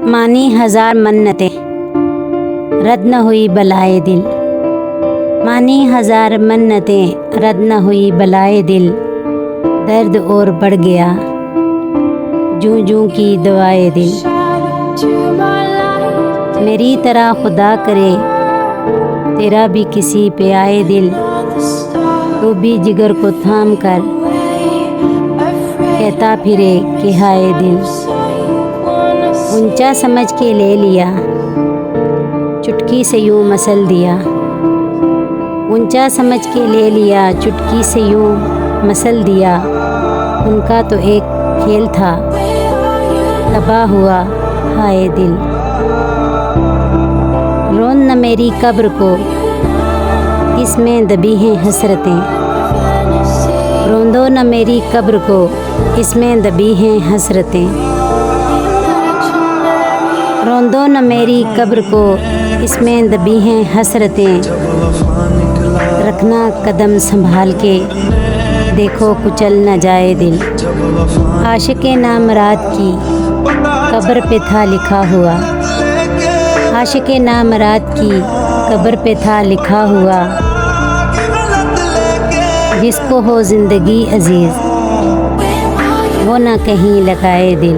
مانی ہزار منتیں رد نہ ہوئی بلائے دل، مانی ہزار منتیں رد نہ ہوئی بلائے دل، درد اور بڑھ گیا جوں جوں کی دوائے دل۔ میری طرح خدا کرے تیرا بھی کسی پہ آئے دل، تو بھی جگر کو تھام کر کہتا پھرے کہ ہائے دل۔ اونچا سمجھ کے لے لیا چٹکی سے یوں مسل دیا، اونچا سمجھ کے لے لیا چٹکی سے یوں مسل دیا، ان کا تو ایک کھیل تھا تباہ ہوا ہائے دل۔ رون نہ میری قبر کو اس میں دبی ہیں حسرتیں، روندو نہ میری قبر کو اس میں دبی ہیں حسرتیں، روندو نہ میری قبر کو اس میں دبی ہیں حسرتیں، رکھنا قدم سنبھال کے دیکھو کچل نہ جائے دل۔ عاشق نامراد کی قبر پہ تھا لکھا ہوا، عاشق نامراد کی قبر پہ تھا لکھا ہوا، جس کو ہو زندگی عزیز وہ نہ کہیں لگائے دل۔